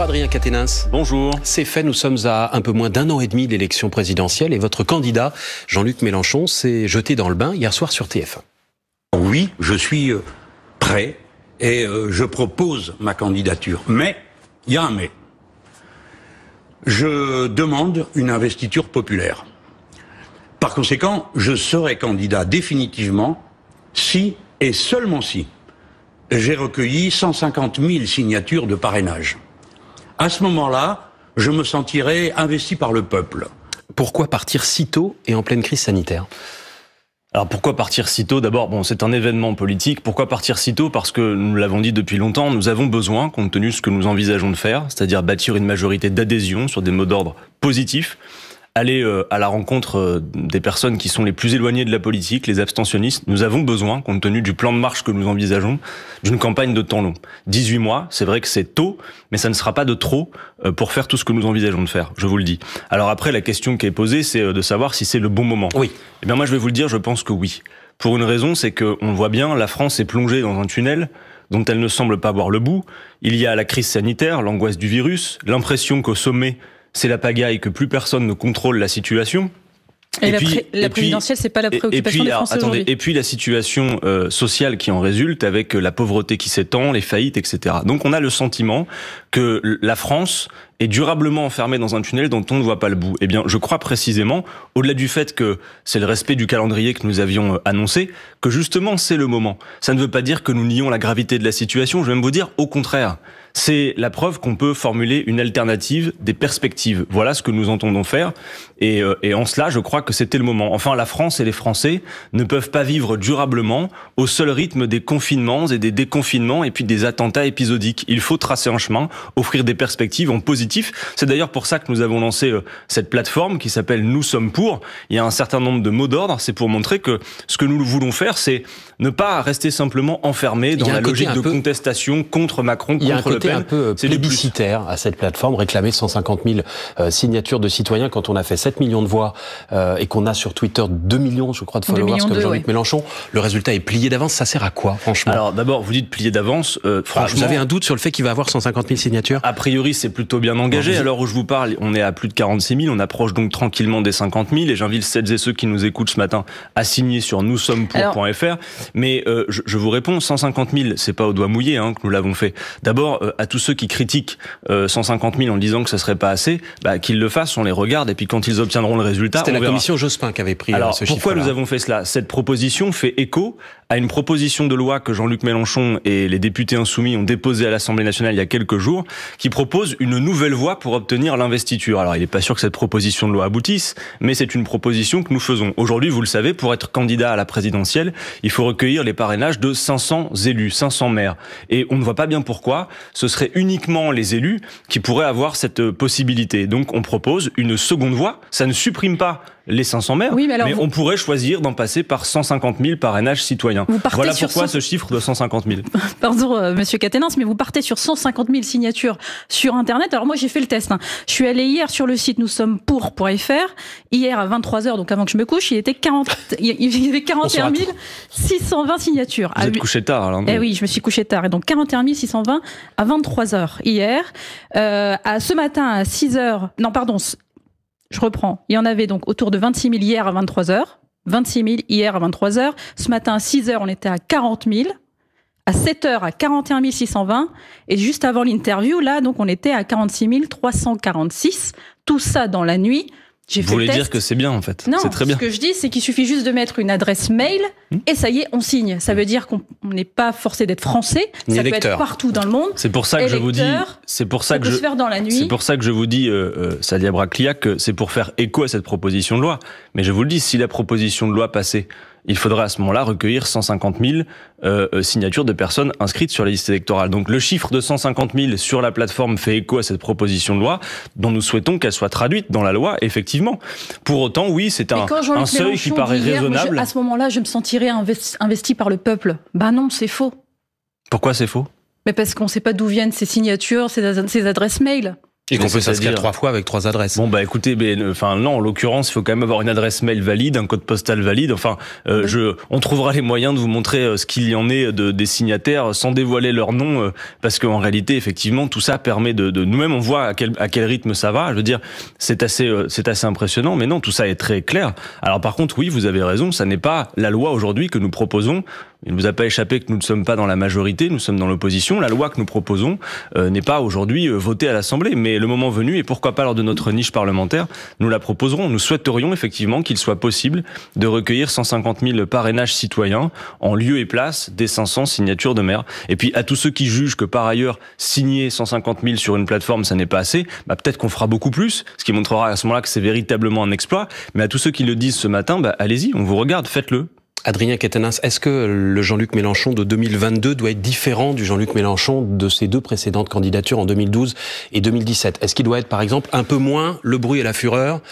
Bonjour Adrien Quatennens. Bonjour. C'est fait, nous sommes à un peu moins d'un an et demi de l'élection présidentielle et votre candidat, Jean-Luc Mélenchon, s'est jeté dans le bain hier soir sur TF1. Oui, je suis prêt et je propose ma candidature. Mais, il y a un mais. Je demande une investiture populaire. Par conséquent, je serai candidat définitivement si et seulement si j'ai recueilli 150 000 signatures de parrainage. À ce moment-là, je me sentirai investi par le peuple. Pourquoi partir si tôt et en pleine crise sanitaire ? Alors pourquoi partir si tôt ? D'abord, c'est un événement politique. Pourquoi partir si tôt ? Parce que, nous l'avons dit depuis longtemps, nous avons besoin, compte tenu de ce que nous envisageons de faire, c'est-à-dire bâtir une majorité d'adhésion sur des mots d'ordre positifs, aller à la rencontre des personnes qui sont les plus éloignées de la politique, les abstentionnistes. Nous avons besoin, compte tenu du plan de marche que nous envisageons, d'une campagne de temps long. 18 mois, c'est vrai que c'est tôt, mais ça ne sera pas de trop pour faire tout ce que nous envisageons de faire, je vous le dis. Alors après, la question qui est posée, c'est de savoir si c'est le bon moment. Oui. Eh bien moi, je vais vous le dire, je pense que oui. Pour une raison, c'est qu'on le voit bien, la France est plongée dans un tunnel dont elle ne semble pas voir le bout. Il y a la crise sanitaire, l'angoisse du virus, l'impression qu'au sommet, c'est la pagaille, que plus personne ne contrôle la situation. Et la présidentielle, c'est pas la préoccupation des Français aujourd'hui. Et puis la situation sociale qui en résulte, avec la pauvreté qui s'étend, les faillites, etc. Donc on a le sentiment que la France est durablement enfermée dans un tunnel dont on ne voit pas le bout. Eh bien, je crois précisément, au-delà du fait que c'est le respect du calendrier que nous avions annoncé, que justement c'est le moment. Ça ne veut pas dire que nous nions la gravité de la situation, je vais même vous dire au contraire. C'est la preuve qu'on peut formuler une alternative, des perspectives. Voilà ce que nous entendons faire. Et en cela, je crois que c'était le moment. Enfin, la France et les Français ne peuvent pas vivre durablement au seul rythme des confinements et des déconfinements et puis des attentats épisodiques. Il faut tracer un chemin, offrir des perspectives en positif. C'est d'ailleurs pour ça que nous avons lancé cette plateforme qui s'appelle Nous sommes pour. Il y a un certain nombre de mots d'ordre. C'est pour montrer que ce que nous voulons faire, c'est ne pas rester simplement enfermé dans la logique de contestation contre Macron, contre Le Pen. Un peu plébiscitaire à cette plateforme, réclamer 150 000 signatures de citoyens quand on a fait 7 millions de voix et qu'on a sur Twitter 2 millions, je crois, de followers comme Jean-Luc Mélenchon. Le résultat est plié d'avance. Ça sert à quoi, franchement ? Alors d'abord, vous dites plié d'avance. Franchement, vous avez un doute sur le fait qu'il va avoir 150 000 signatures ? A priori, c'est plutôt bien engagé. À l'heure où je vous parle, on est à plus de 46 000. On approche donc tranquillement des 50 000. Et j'invite celles et ceux qui nous écoutent ce matin à signer sur noussommepour.fr. Mais je vous réponds, 150 000, c'est pas au doigt mouillé que nous l'avons fait. D'abord, à tous ceux qui critiquent 150 000 en disant que ça serait pas assez, qu'ils le fassent, on les regarde, et puis quand ils obtiendront le résultat, c'était on la verra. commission Jospin qui avait pris ce chiffre-là. Pourquoi nous avons fait cela ? Cette proposition fait écho à une proposition de loi que Jean-Luc Mélenchon et les députés insoumis ont déposée à l'Assemblée nationale il y a quelques jours, qui propose une nouvelle voie pour obtenir l'investiture. Alors, il n'est pas sûr que cette proposition de loi aboutisse, mais c'est une proposition que nous faisons. Aujourd'hui, vous le savez, pour être candidat à la présidentielle, il faut recueillir les parrainages de 500 élus, 500 maires. Et on ne voit pas bien pourquoi ce serait uniquement les élus qui pourraient avoir cette possibilité. Donc, on propose une seconde voie. Ça ne supprime pas les 500 maires, mais on pourrait choisir d'en passer par 150 000 parrainages citoyens. Voilà pourquoi ce chiffre de 150 000. Pardon, monsieur Quatennens, mais vous partez sur 150 000 signatures sur Internet. Alors moi, j'ai fait le test. Je suis allée hier sur le site noussommepour.fr. Hier, à 23h, donc avant que je me couche, il y avait 41 620 signatures. Vous êtes couché tard, alors. Eh oui, je me suis couché tard. Et donc 41 620 à 23h hier. À ce matin, à 6h... Non, pardon... Je reprends. Il y en avait donc autour de 26 000 hier à 23h. 26 000 hier à 23h. Ce matin à 6h, on était à 40 000. À 7h, à 41 620. Et juste avant l'interview, là, donc on était à 46 346. Tout ça dans la nuit. Vous voulez dire que c'est bien, en fait. Non, c'est très bien. Ce que je dis, c'est qu'il suffit juste de mettre une adresse mail et ça y est, on signe. Ça veut dire qu'on n'est pas forcé d'être français. Ça peut être partout dans le monde. C'est pour ça que je vous dis. C'est pour ça que se faire dans la nuit. C'est pour ça que je vous dis, Sadia Bracliac, que c'est pour faire écho à cette proposition de loi. Mais je vous le dis, si la proposition de loi passait, il faudra à ce moment-là recueillir 150 000 signatures de personnes inscrites sur la liste électorale. Donc le chiffre de 150 000 sur la plateforme fait écho à cette proposition de loi, dont nous souhaitons qu'elle soit traduite dans la loi, effectivement. Pour autant, oui, c'est un seuil qui paraît raisonnable. À ce moment-là, je me sentirais investi par le peuple. Ben non, c'est faux. Pourquoi c'est faux ? Mais parce qu'on ne sait pas d'où viennent ces signatures, ces adresses mail. Et qu'on peut s'inscrire 3 fois avec 3 adresses. Bon, bah écoutez, non, en l'occurrence, il faut quand même avoir une adresse mail valide, un code postal valide. Enfin, on trouvera les moyens de vous montrer ce qu'il y en est des signataires sans dévoiler leur nom, parce qu'en réalité, effectivement, tout ça permet de nous-mêmes, on voit à quel rythme ça va. Je veux dire, c'est assez impressionnant, mais non, tout ça est très clair. Alors par contre, oui, vous avez raison, ça n'est pas la loi aujourd'hui que nous proposons. Il ne vous a pas échappé que nous ne sommes pas dans la majorité, nous sommes dans l'opposition. La loi que nous proposons n'est pas aujourd'hui votée à l'Assemblée, mais le moment venu, et pourquoi pas lors de notre niche parlementaire, nous la proposerons. Nous souhaiterions effectivement qu'il soit possible de recueillir 150 000 parrainages citoyens en lieu et place des 500 signatures de maires. Et puis à tous ceux qui jugent que par ailleurs, signer 150 000 sur une plateforme, ça n'est pas assez, peut-être qu'on fera beaucoup plus, ce qui montrera à ce moment-là que c'est véritablement un exploit. Mais à tous ceux qui le disent ce matin, allez-y, on vous regarde, faites-le. Adrien Quatennens, est-ce que le Jean-Luc Mélenchon de 2022 doit être différent du Jean-Luc Mélenchon de ses 2 précédentes candidatures en 2012 et 2017 ? Est-ce qu'il doit être, par exemple, un peu moins le bruit et la fureur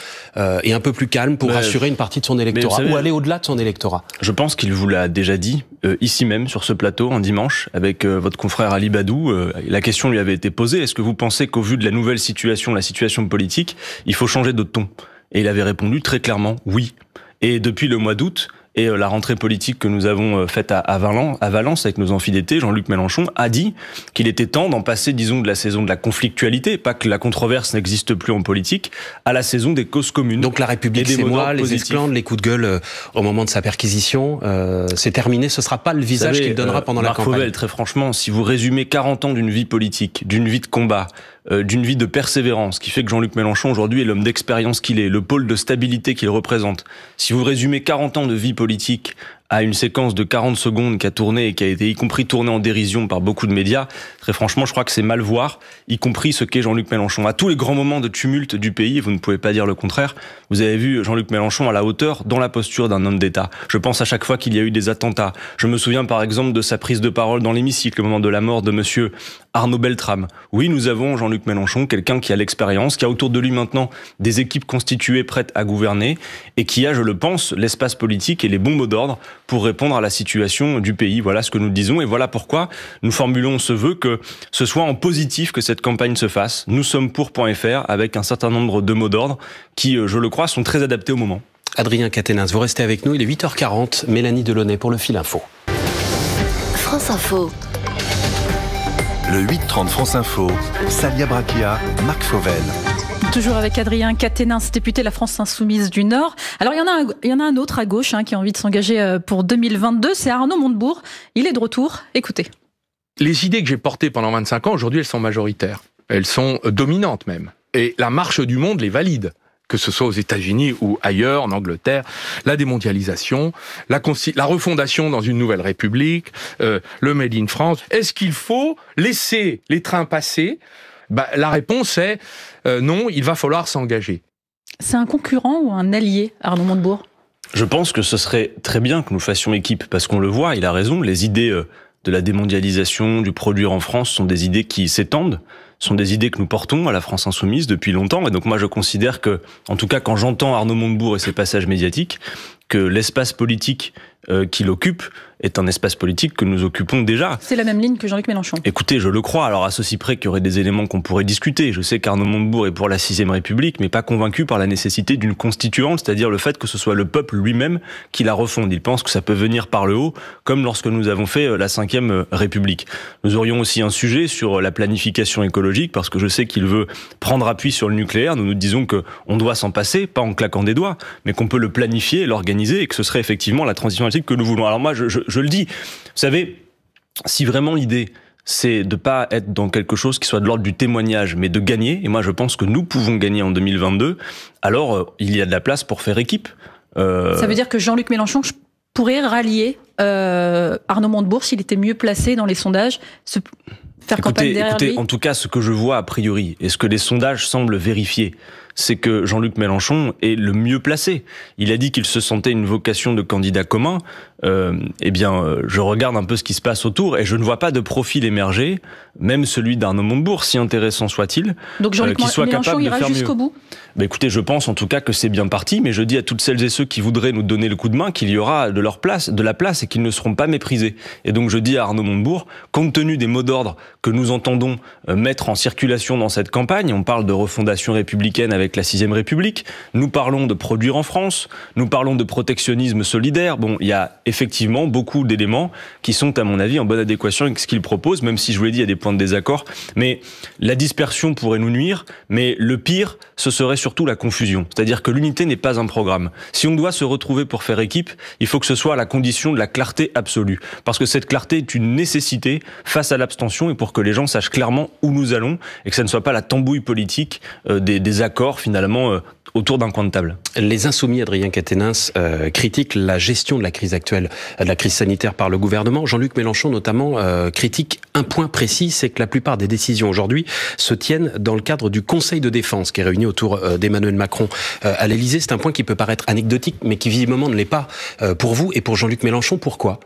et un peu plus calme pour rassurer une partie de son électorat ou aller au-delà de son électorat ? Je pense qu'il vous l'a déjà dit, ici même, sur ce plateau, un dimanche, avec votre confrère Ali Badou. La question lui avait été posée, est-ce que vous pensez qu'au vu de la nouvelle situation, la situation politique, il faut changer de ton ? Et il avait répondu très clairement, oui. Et depuis le mois d'août, et la rentrée politique que nous avons faite à Valence avec nos amphis d'été, Jean-Luc Mélenchon a dit qu'il était temps d'en passer, disons, de la saison de la conflictualité, pas que la controverse n'existe plus en politique, à la saison des causes communes. Donc la République, c'est moi, les esclandres, les coups de gueule au moment de sa perquisition, c'est terminé, ce sera pas le visage qu'il donnera pendant la campagne. Fauvel, très franchement, si vous résumez 40 ans d'une vie politique, d'une vie de combat, d'une vie de persévérance, qui fait que Jean-Luc Mélenchon aujourd'hui est l'homme d'expérience qu'il est, le pôle de stabilité qu'il représente. Si vous résumez 40 ans de vie politique à une séquence de 40 secondes qui a tourné et qui a été y compris tournée en dérision par beaucoup de médias, très franchement, je crois que c'est mal voir, y compris ce qu'est Jean-Luc Mélenchon. À tous les grands moments de tumulte du pays, vous ne pouvez pas dire le contraire, vous avez vu Jean-Luc Mélenchon à la hauteur, dans la posture d'un homme d'État. Je pense à chaque fois qu'il y a eu des attentats. Je me souviens par exemple de sa prise de parole dans l'hémicycle au moment de la mort de monsieur Arnaud Beltrame. Oui, nous avons Jean-Luc Mélenchon, quelqu'un qui a l'expérience, qui a autour de lui maintenant des équipes constituées prêtes à gouverner et qui a, je le pense, l'espace politique et les bons mots d'ordre pour répondre à la situation du pays. Voilà ce que nous disons et voilà pourquoi nous formulons ce vœu que ce soit en positif que cette campagne se fasse. Nous sommes pour.fr avec un certain nombre de mots d'ordre qui, je le crois, sont très adaptés au moment. Adrien Quatennens, vous restez avec nous, il est 8h40, Mélanie Delaunay pour le Fil Info. France Info. Le 8h30 France Info, Salia Brakia, Marc Fauvel. Toujours avec Adrien Quatennens, député de la France Insoumise du Nord. Alors il y en a un autre à gauche qui a envie de s'engager pour 2022, c'est Arnaud Montebourg. Il est de retour, écoutez. Les idées que j'ai portées pendant 25 ans, aujourd'hui elles sont majoritaires. Elles sont dominantes même. Et la marche du monde les valide. Que ce soit aux États-Unis ou ailleurs, en Angleterre, la démondialisation, la refondation dans une nouvelle république, le Made in France. Est-ce qu'il faut laisser les trains passer ? La réponse est non, il va falloir s'engager. C'est un concurrent ou un allié, Arnaud Montebourg ? Je pense que ce serait très bien que nous fassions équipe, parce qu'on le voit, il a raison, les idées de la démondialisation, du produire en France sont des idées qui s'étendent, sont des idées que nous portons à la France Insoumise depuis longtemps. Et donc moi je considère que, en tout cas quand j'entends Arnaud Montebourg et ses passages médiatiques, que l'espace politique qu'il occupe est un espace politique que nous occupons déjà. C'est la même ligne que Jean-Luc Mélenchon. Écoutez, je le crois. Alors à ceci près qu'il y aurait des éléments qu'on pourrait discuter. Je sais qu'Arnaud Montebourg est pour la 6ème République, mais pas convaincu par la nécessité d'une constituante, c'est-à-dire le fait que ce soit le peuple lui-même qui la refonde. Il pense que ça peut venir par le haut, comme lorsque nous avons fait la 5ème République. Nous aurions aussi un sujet sur la planification écologique, parce que je sais qu'il veut prendre appui sur le nucléaire. Nous nous disons qu'on doit s'en passer, pas en claquant des doigts, mais qu'on peut le planifier, l'organiser, et que ce serait effectivement la transition énergétique que nous voulons. Alors moi, je le dis, vous savez, si vraiment l'idée c'est de pas être dans quelque chose qui soit de l'ordre du témoignage, mais de gagner, et moi je pense que nous pouvons gagner en 2022, alors il y a de la place pour faire équipe. Ça veut dire que Jean-Luc Mélenchon pourrait rallier Arnaud Montebourg s'il était mieux placé dans les sondages, faire campagne derrière lui. En tout cas, ce que je vois a priori, et ce que les sondages semblent vérifier, c'est que Jean-Luc Mélenchon est le mieux placé. Il a dit qu'il se sentait une vocation de candidat commun. Je regarde un peu ce qui se passe autour et je ne vois pas de profil émerger, même celui d'Arnaud Montebourg, si intéressant soit-il, donc Jean-Luc qui soit capable de faire mieux. ira jusqu'au bout. Écoutez, je pense en tout cas que c'est bien parti, mais je dis à toutes celles et ceux qui voudraient nous donner le coup de main qu'il y aura de la place et qu'ils ne seront pas méprisés. Et donc je dis à Arnaud Montebourg, compte tenu des mots d'ordre que nous entendons mettre en circulation dans cette campagne. On parle de refondation républicaine avec la 6ème République. Nous parlons de produire en France. Nous parlons de protectionnisme solidaire. Bon, il y a effectivement beaucoup d'éléments qui sont, à mon avis, en bonne adéquation avec ce qu'il propose, même si je vous l'ai dit, il y a des points de désaccord. Mais la dispersion pourrait nous nuire. Mais le pire, ce serait surtout la confusion. C'est-à-dire que l'unité n'est pas un programme. Si on doit se retrouver pour faire équipe, il faut que ce soit à la condition de la clarté absolue. Parce que cette clarté est une nécessité face à l'abstention et pour que les gens sachent clairement où nous allons et que ça ne soit pas la tambouille politique des accords finalement autour d'un coin de table. Les Insoumis, Adrien Quatennens, critiquent la gestion de la crise actuelle, de la crise sanitaire par le gouvernement. Jean-Luc Mélenchon notamment critique un point précis, c'est que la plupart des décisions aujourd'hui se tiennent dans le cadre du Conseil de défense qui est réuni autour d'Emmanuel Macron à l'Élysée. C'est un point qui peut paraître anecdotique mais qui visiblement ne l'est pas pour vous et pour Jean-Luc Mélenchon. Pourquoi ?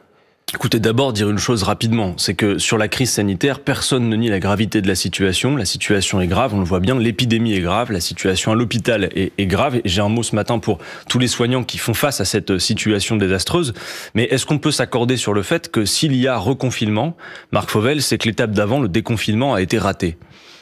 Écoutez, d'abord dire une chose rapidement, c'est que sur la crise sanitaire, personne ne nie la gravité de la situation. La situation est grave, on le voit bien, l'épidémie est grave, la situation à l'hôpital est grave. Et j'ai un mot ce matin pour tous les soignants qui font face à cette situation désastreuse. Mais est-ce qu'on peut s'accorder sur le fait que s'il y a reconfinement, Marc Fauvel, c'est que l'étape d'avant, le déconfinement, a été raté ?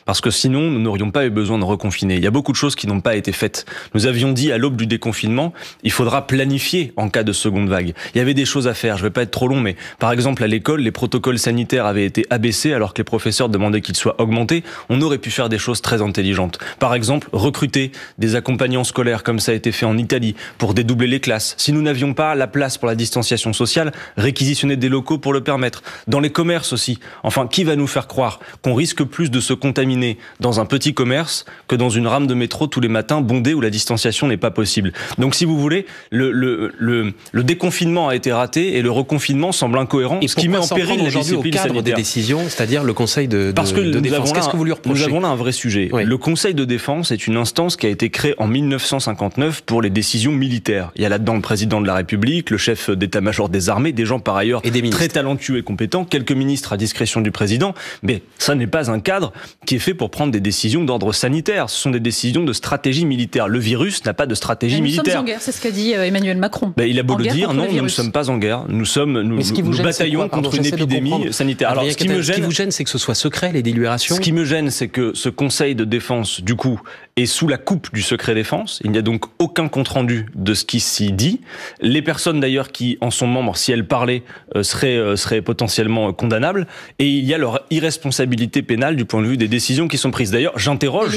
Parce que sinon, nous n'aurions pas eu besoin de reconfiner. Il y a beaucoup de choses qui n'ont pas été faites. Nous avions dit à l'aube du déconfinement, il faudra planifier en cas de seconde vague. Il y avait des choses à faire, je ne vais pas être trop long, mais par exemple à l'école, les protocoles sanitaires avaient été abaissés alors que les professeurs demandaient qu'ils soient augmentés. On aurait pu faire des choses très intelligentes. Par exemple, recruter des accompagnants scolaires comme ça a été fait en Italie pour dédoubler les classes. Si nous n'avions pas la place pour la distanciation sociale, réquisitionner des locaux pour le permettre. Dans les commerces aussi. Enfin, qui va nous faire croire qu'on risque plus de se contaminer dans un petit commerce que dans une rame de métro tous les matins bondée où la distanciation n'est pas possible. Donc si vous voulez, le déconfinement a été raté et le reconfinement semble incohérent, et ce qui met en péril la discipline sanitaire. Des décisions, c'est-à-dire le Conseil de défense. Qu'est-ce que vous lui reprochez ? Nous avons là un vrai sujet. Oui. Le Conseil de défense est une instance qui a été créée en 1959 pour les décisions militaires. Il y a là-dedans le président de la République, le chef d'état-major des armées, des gens par ailleurs très talentueux et compétents, quelques ministres à discrétion du président, mais ça n'est pas un cadre qui est fait pour prendre des décisions d'ordre sanitaire. Ce sont des décisions de stratégie militaire. Le virus n'a pas de stratégie militaire. Nous sommes en guerre, c'est ce qu'a dit Emmanuel Macron. Il a beau le dire, non, nous ne sommes pas en guerre. Nous bataillons contre une épidémie sanitaire. Alors, ce qui vous gêne, c'est que ce soit secret, les délibérations. Ce qui me gêne, c'est que ce Conseil de défense, du coup, est sous la coupe du secret défense. Il n'y a donc aucun compte-rendu de ce qui s'y dit. Les personnes, d'ailleurs, qui en sont membres, si elles parlaient, seraient potentiellement condamnables. Et il y a leur irresponsabilité pénale du point de vue des décisions qui sont prises. D'ailleurs, j'interroge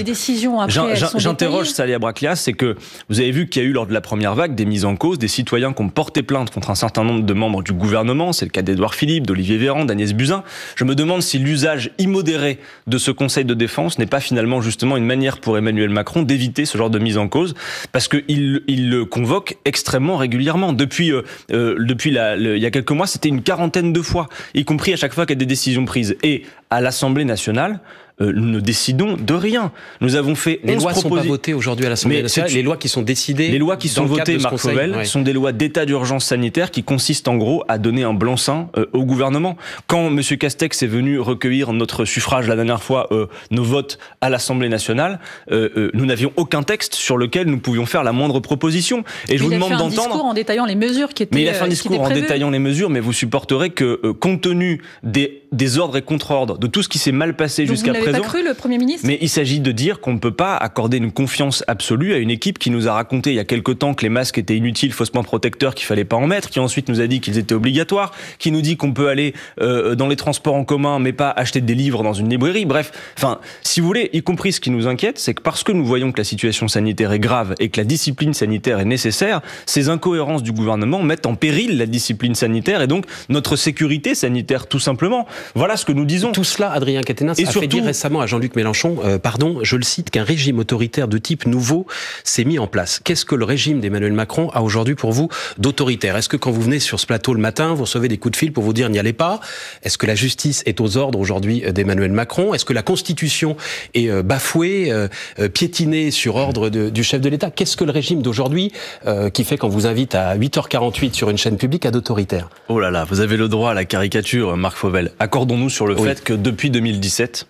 Salia Braclias, c'est que vous avez vu qu'il y a eu lors de la première vague des mises en cause, des citoyens qui ont porté plainte contre un certain nombre de membres du gouvernement. C'est le cas d'Édouard Philippe, d'Olivier Véran, d'Agnès Buzyn. Je me demande si l'usage immodéré de ce Conseil de défense n'est pas finalement justement une manière pour Emmanuel Macron d'éviter ce genre de mise en cause, parce qu'il le convoque extrêmement régulièrement. Depuis il y a quelques mois, c'était une quarantaine de fois, y compris à chaque fois qu'il y a des décisions prises. Et à l'Assemblée nationale, nous ne décidons de rien. Nous avons fait 11 Les lois ne sont pas votées aujourd'hui à l'Assemblée nationale. Les lois qui sont décidées. Les lois qui sont votées, Marc Fauvel, sont des lois d'état d'urgence sanitaire qui consistent en gros à donner un blanc-seing au gouvernement. Quand M. Castex est venu recueillir notre suffrage la dernière fois, nos votes à l'Assemblée nationale, nous n'avions aucun texte sur lequel nous pouvions faire la moindre proposition. Et je vous demande d'entendre. Il a fait un discours en détaillant les mesures qui étaient. Mais il a fait un discours en détaillant les mesures, mais vous supporterez que, compte tenu des ordres et contre-ordres, de tout ce qui s'est mal passé jusqu'à présent. Vous n'avez pas cru le Premier ministre ? Mais il s'agit de dire qu'on ne peut pas accorder une confiance absolue à une équipe qui nous a raconté il y a quelque temps que les masques étaient inutiles, faussement protecteurs, qu'il fallait pas en mettre, qui ensuite nous a dit qu'ils étaient obligatoires, qui nous dit qu'on peut aller dans les transports en commun mais pas acheter des livres dans une librairie. Bref, enfin, si vous voulez, y compris ce qui nous inquiète, c'est que parce que nous voyons que la situation sanitaire est grave et que la discipline sanitaire est nécessaire, ces incohérences du gouvernement mettent en péril la discipline sanitaire et donc notre sécurité sanitaire tout simplement. Voilà ce que nous disons. Tout cela, Adrien Quatennens a fait dire récemment à Jean-Luc Mélenchon, je le cite, qu'un régime autoritaire de type nouveau s'est mis en place. Qu'est-ce que le régime d'Emmanuel Macron a aujourd'hui pour vous d'autoritaire ? Est-ce que quand vous venez sur ce plateau le matin, vous recevez des coups de fil pour vous dire n'y allez pas ? Est-ce que la justice est aux ordres aujourd'hui d'Emmanuel Macron ? Est-ce que la Constitution est bafouée, piétinée sur ordre du chef de l'État ? Qu'est-ce que le régime d'aujourd'hui qui fait qu'on vous invite à 8h48 sur une chaîne publique à d'autoritaire ? Oh là là, vous avez le droit à la caricature, Marc Fauvel. Accordons-nous sur le fait que depuis 2017,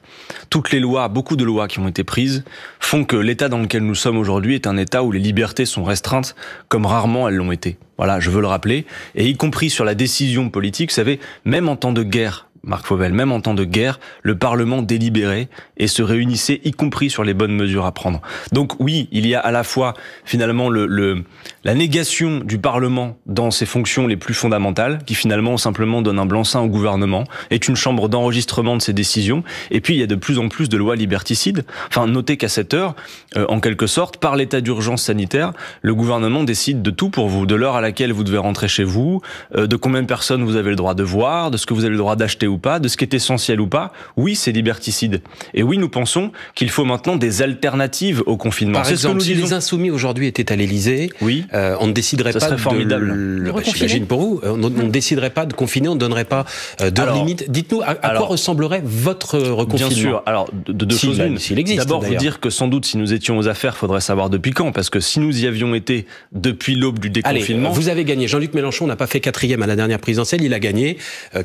toutes les lois, beaucoup de lois qui ont été prises, font que l'État dans lequel nous sommes aujourd'hui est un État où les libertés sont restreintes comme rarement elles l'ont été. Voilà, je veux le rappeler. Et y compris sur la décision politique, vous savez, même en temps de guerre, Marc Fauvel, même en temps de guerre, le Parlement délibérait et se réunissait, y compris sur les bonnes mesures à prendre. Donc oui, il y a à la fois finalement la négation du Parlement dans ses fonctions les plus fondamentales, qui finalement simplement donne un blanc-seing au gouvernement, est une chambre d'enregistrement de ses décisions, et puis il y a de plus en plus de lois liberticides. Enfin, notez qu'à cette heure, en quelque sorte, par l'état d'urgence sanitaire, le gouvernement décide de tout pour vous, de l'heure à laquelle vous devez rentrer chez vous, de combien de personnes vous avez le droit de voir, de ce que vous avez le droit d'acheter ou pas, de ce qui est essentiel ou pas. Oui, c'est liberticide. Et oui, nous pensons qu'il faut maintenant des alternatives au confinement. Par exemple, si les Insoumis aujourd'hui étaient à l'Élysée, oui, on ne déciderait pas formidable. J'imagine pour vous, on ne déciderait pas de confiner, on ne donnerait pas d'heure limite. Dites-nous à quoi ressemblerait votre reconfinement. Bien sûr. Alors, de deux choses l'une. D'abord, vous dire que sans doute, si nous étions aux affaires, faudrait savoir depuis quand, parce que si nous y avions été depuis l'aube du déconfinement... Allez, vous avez gagné. Jean-Luc Mélenchon n'a pas fait 4e à la dernière présidentielle, il a gagné.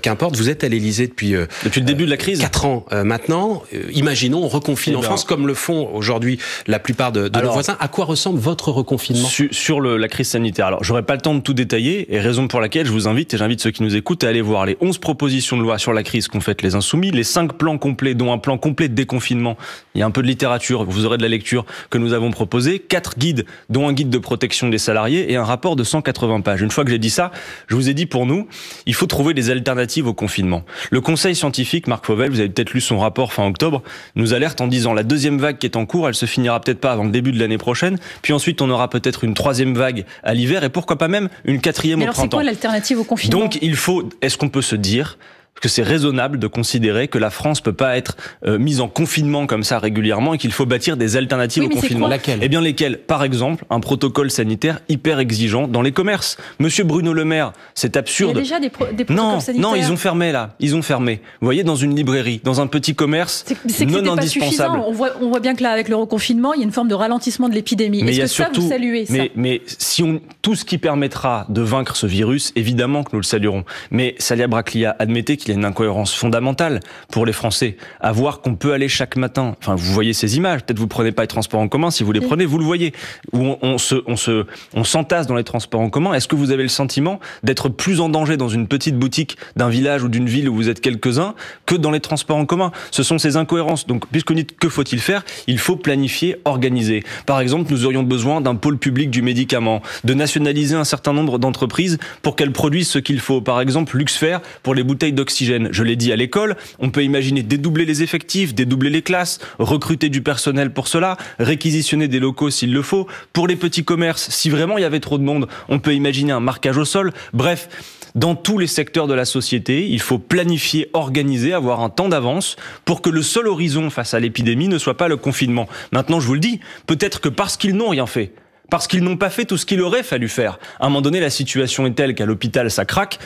Qu'importe, vous êtes à l'Élysée depuis le début de la crise. 4 ans maintenant. Imaginons, on reconfine en France, comme le font aujourd'hui la plupart de nos voisins. À quoi ressemble votre reconfinement? Sur la crise sanitaire. Alors, j'aurais pas le temps de tout détailler, et raison pour laquelle je vous invite, et j'invite ceux qui nous écoutent, à aller voir les 11 propositions de loi sur la crise qu'ont faites les Insoumis, les 5 plans complets, dont un plan complet de déconfinement. Il y a un peu de littérature, vous aurez de la lecture, que nous avons proposé, 4 guides, dont un guide de protection des salariés et un rapport de 180 pages. Une fois que j'ai dit ça, je vous ai dit, pour nous, il faut trouver des alternatives au confinement. Le conseil scientifique, Marc Fauvel, vous avez peut-être lu son rapport fin octobre, nous alerte en disant la 2e vague qui est en cours, elle se finira peut-être pas avant le début de l'année prochaine, puis ensuite on aura peut-être une 3e vague à l'hiver et pourquoi pas même une 4e au printemps. C'est quoi l'alternative au confinement? Donc est-ce qu'on peut se dire que c'est raisonnable de considérer que la France peut pas être mise en confinement comme ça régulièrement et qu'il faut bâtir des alternatives au confinement. Laquelle? Eh bien lesquelles? Par exemple, un protocole sanitaire hyper exigeant dans les commerces. Monsieur Bruno Le Maire, c'est absurde. Il y a déjà des protocoles sanitaires. Non, ils ont fermé là. Ils ont fermé. Vous voyez, dans une librairie, dans un petit commerce non indispensable. On voit bien que là, avec le reconfinement, il y a une forme de ralentissement de l'épidémie. Est-ce que ça, vous saluez ça? Mais si tout ce qui permettra de vaincre ce virus, évidemment que nous le saluerons. Mais Salia Braclia, admettez qu'il y a une incohérence fondamentale pour les Français, à voir qu'on peut aller chaque matin. Enfin, vous voyez ces images. Peut-être vous prenez pas les transports en commun. Si vous les prenez, vous le voyez. Où on s'entasse dans les transports en commun. Est-ce que vous avez le sentiment d'être plus en danger dans une petite boutique d'un village ou d'une ville où vous êtes quelques-uns que dans les transports en commun? Ce sont ces incohérences. Donc, puisqu'on dit que faut-il faire? Il faut planifier, organiser. Par exemple, nous aurions besoin d'un pôle public du médicament, de nationaliser un certain nombre d'entreprises pour qu'elles produisent ce qu'il faut. Par exemple, Luxfer pour les bouteilles d'oxygène. Je l'ai dit à l'école, on peut imaginer dédoubler les effectifs, dédoubler les classes, recruter du personnel pour cela, réquisitionner des locaux s'il le faut. Pour les petits commerces, si vraiment il y avait trop de monde, on peut imaginer un marquage au sol. Bref, dans tous les secteurs de la société, il faut planifier, organiser, avoir un temps d'avance pour que le seul horizon face à l'épidémie ne soit pas le confinement. Maintenant, je vous le dis, peut-être que parce qu'ils n'ont rien fait, parce qu'ils n'ont pas fait tout ce qu'il aurait fallu faire, à un moment donné, la situation est telle qu'à l'hôpital, ça craque.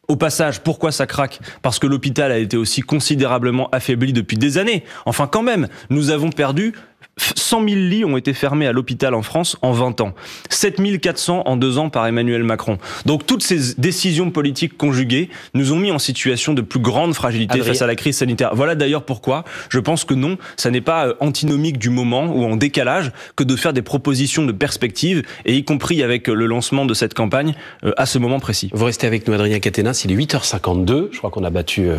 Au passage, pourquoi ça craque? Parce que l'hôpital a été aussi considérablement affaibli depuis des années. Enfin, quand même, nous avons perdu 100 000 lits ont été fermés à l'hôpital en France en 20 ans. 7 400 en 2 ans par Emmanuel Macron. Donc toutes ces décisions politiques conjuguées nous ont mis en situation de plus grande fragilité face à la crise sanitaire. Voilà d'ailleurs pourquoi je pense que non, ça n'est pas antinomique du moment ou en décalage que de faire des propositions de perspective, et y compris avec le lancement de cette campagne à ce moment précis. Vous restez avec nous, Adrien Caténas, il est 8h52, je crois qu'on a battu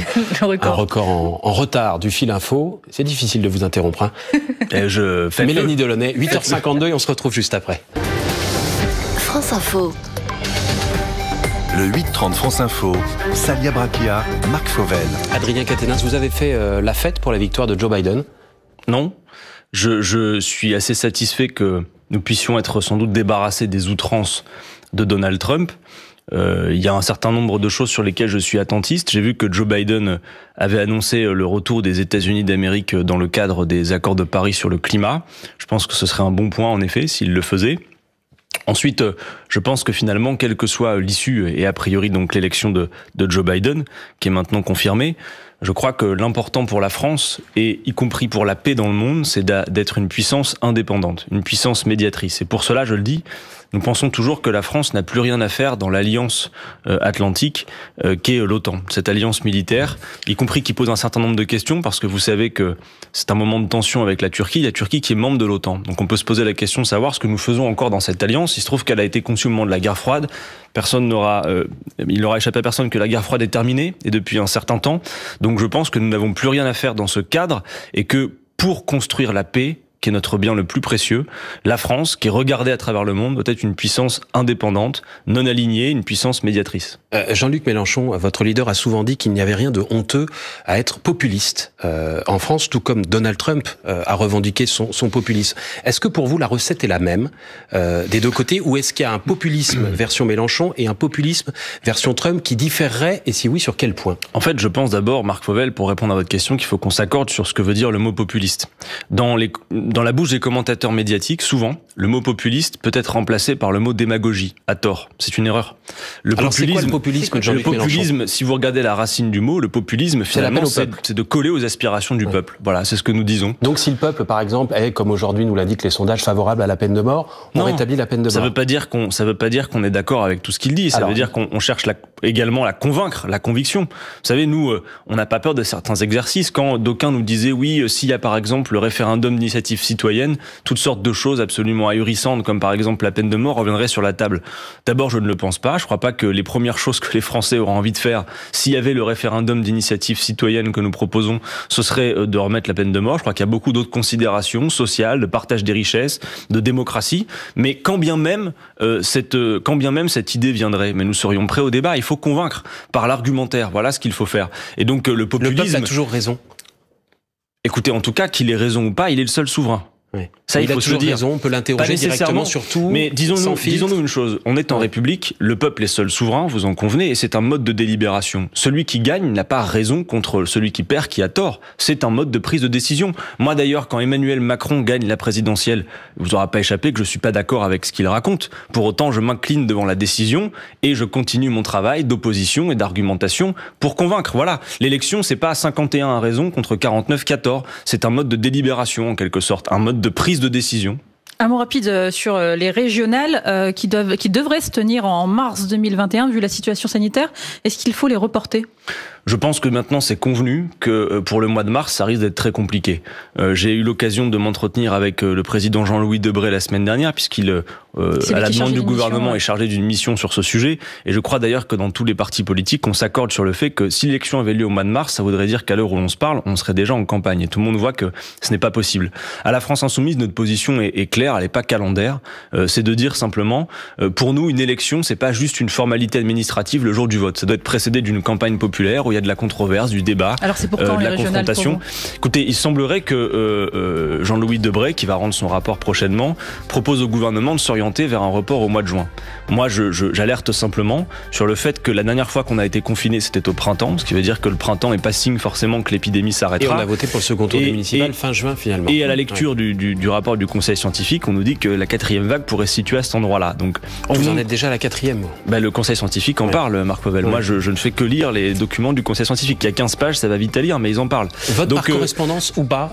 un record en retard du fil info. C'est difficile de vous interrompre. Hein. Mélanie Delaunay, 8h52 et on se retrouve juste après. France Info. Le 8-30 France Info, Salia Bracchia, Marc Fauvel. Adrien Caténas, vous avez fait la fête pour la victoire de Joe Biden? Non. Je suis assez satisfait que nous puissions être sans doute débarrassés des outrances de Donald Trump. Il y a un certain nombre de choses sur lesquelles je suis attentiste. J'ai vu que Joe Biden avait annoncé le retour des États-Unis d'Amérique dans le cadre des accords de Paris sur le climat. Je pense que ce serait un bon point, en effet, s'il le faisait. Ensuite, je pense que finalement, quelle que soit l'issue, et a priori donc l'élection de Joe Biden, qui est maintenant confirmée, je crois que l'important pour la France, et y compris pour la paix dans le monde, c'est d'être une puissance indépendante, une puissance médiatrice. Et pour cela, je le dis, nous pensons toujours que la France n'a plus rien à faire dans l'alliance atlantique qu'est l'OTAN. Cette alliance militaire, y compris qui pose un certain nombre de questions, parce que vous savez que c'est un moment de tension avec la Turquie qui est membre de l'OTAN. Donc on peut se poser la question de savoir ce que nous faisons encore dans cette alliance. Il se trouve qu'elle a été conçue aussi au moment de la guerre froide. Il n'aura échappé à personne que la guerre froide est terminée, et depuis un certain temps. Donc je pense que nous n'avons plus rien à faire dans ce cadre, et que pour construire la paix, qui est notre bien le plus précieux, la France, qui est regardée à travers le monde, doit être une puissance indépendante, non alignée, une puissance médiatrice. Jean-Luc Mélenchon, votre leader, a souvent dit qu'il n'y avait rien de honteux à être populiste en France, tout comme Donald Trump a revendiqué son populisme. Est-ce que pour vous, la recette est la même des deux côtés, ou est-ce qu'il y a un populisme version Mélenchon et un populisme version Trump qui différerait, et si oui, sur quel point? En fait, je pense d'abord, Marc Fauvel, pour répondre à votre question, qu'il faut qu'on s'accorde sur ce que veut dire le mot populiste. Dans la bouche des commentateurs médiatiques, souvent, le mot populiste peut être remplacé par le mot démagogie, à tort. C'est une erreur. Alors c'est quoi le populisme, Jean-Luc Mélenchon ? Le populisme, si vous regardez la racine du mot, le populisme, finalement, c'est de coller aux aspirations du peuple. Voilà, c'est ce que nous disons. Donc si le peuple, par exemple, est, comme aujourd'hui nous l'indiquent les sondages, favorables à la peine de mort, on rétablit la peine de mort. Ça veut pas dire qu'on est d'accord avec tout ce qu'il dit. Ça veut dire qu'on cherche également à convaincre, la conviction. Vous savez, nous, on n'a pas peur de certains exercices. Quand d'aucuns nous disaient, oui, s'il y a par exemple le référendum d'initiative citoyenne, toutes sortes de choses absolument ahurissantes, comme par exemple la peine de mort, reviendraient sur la table. D'abord, je ne le pense pas. Je crois pas que les premières choses que les Français auraient envie de faire, s'il y avait le référendum d'initiative citoyenne que nous proposons, ce serait de remettre la peine de mort. Je crois qu'il y a beaucoup d'autres considérations sociales, de partage des richesses, de démocratie. Mais quand bien même cette idée viendrait, mais nous serions prêts au débat. Il faut convaincre par l'argumentaire. Voilà ce qu'il faut faire. Et donc le populisme. Le peuple a toujours raison. Écoutez, en tout cas, qu'il ait raison ou pas, il est le seul souverain. Oui. Ça, il faut se le dire. Raison, on peut l'interroger directement sur tout. Mais disons-nous une chose. On est en République, le peuple est seul souverain, vous en convenez, et c'est un mode de délibération. Celui qui gagne n'a pas raison contre celui qui perd, qui a tort. C'est un mode de prise de décision. Moi d'ailleurs, quand Emmanuel Macron gagne la présidentielle, vous aura pas échappé que je suis pas d'accord avec ce qu'il raconte. Pour autant, je m'incline devant la décision et je continue mon travail d'opposition et d'argumentation pour convaincre. Voilà. L'élection, c'est pas 51 à raison contre 49 qui a tort. C'est un mode de délibération, en quelque sorte. Un mode de prise de décision. Un mot rapide sur les régionales qui devraient se tenir en mars 2021 vu la situation sanitaire. Est-ce qu'il faut les reporter ? Je pense que maintenant c'est convenu que pour le mois de mars, ça risque d'être très compliqué. J'ai eu l'occasion de m'entretenir avec le président Jean-Louis Debré la semaine dernière, puisqu'il, à la demande du gouvernement, est chargé d'une mission sur ce sujet. Et je crois d'ailleurs que dans tous les partis politiques, on s'accorde sur le fait que si l'élection avait lieu au mois de mars, ça voudrait dire qu'à l'heure où l'on se parle, on serait déjà en campagne. Et tout le monde voit que ce n'est pas possible. À la France Insoumise, notre position est claire, elle n'est pas calendaire. C'est de dire simplement, pour nous, une élection, c'est pas juste une formalité administrative le jour du vote. Ça doit être précédé d'une campagne populaire où il y a de la controverse, du débat, de la confrontation. Écoutez, il semblerait que Jean-Louis Debré, qui va rendre son rapport prochainement, propose au gouvernement de s'orienter vers un report au mois de juin. Moi, j'alerte simplement sur le fait que la dernière fois qu'on a été confiné, c'était au printemps, ce qui veut dire que le printemps n'est pas signe forcément que l'épidémie s'arrêtera. Et on a voté pour le second tour des municipales fin juin finalement. Et à la lecture du rapport du Conseil scientifique, on nous dit que la 4e vague pourrait se situer à cet endroit-là. Donc, vous en êtes déjà à la 4e. Le Conseil scientifique en parle, Marc Fauvel. Moi, je ne fais que lire les documents du Conseil scientifique. Il y a 15 pages, ça va vite à lire, mais ils en parlent. Vote par correspondance ou pas,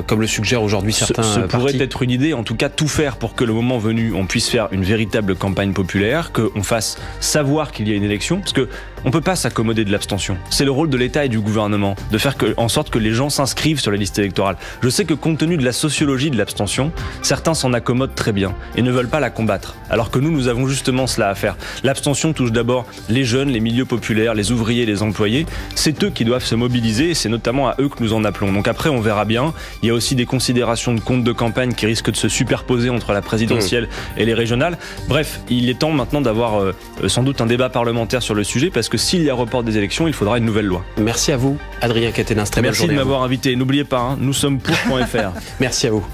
comme le suggèrent aujourd'hui certains Ce partis. pourrait être une idée, en tout cas tout faire pour que le moment venu, on puisse faire une véritable campagne populaire, qu'on fasse savoir qu'il y a une élection, parce que on peut pas s'accommoder de l'abstention. C'est le rôle de l'État et du gouvernement de faire en sorte que les gens s'inscrivent sur la liste électorale. Je sais que compte tenu de la sociologie de l'abstention, certains s'en accommodent très bien et ne veulent pas la combattre. Alors que nous avons justement cela à faire. L'abstention touche d'abord les jeunes, les milieux populaires, les ouvriers, les employés. C'est eux qui doivent se mobiliser et c'est notamment à eux que nous en appelons. Donc après, on verra bien. Il y a aussi des considérations de compte de campagne qui risquent de se superposer entre la présidentielle et les régionales. Bref, il est temps maintenant d'avoir sans doute un débat parlementaire sur le sujet parce que s'il y a report des élections, il faudra une nouvelle loi. Merci à vous, Adrien Quatennens. Très bonne journée. Merci de m'avoir invité. N'oubliez pas, nous sommes pour.fr. Merci à vous.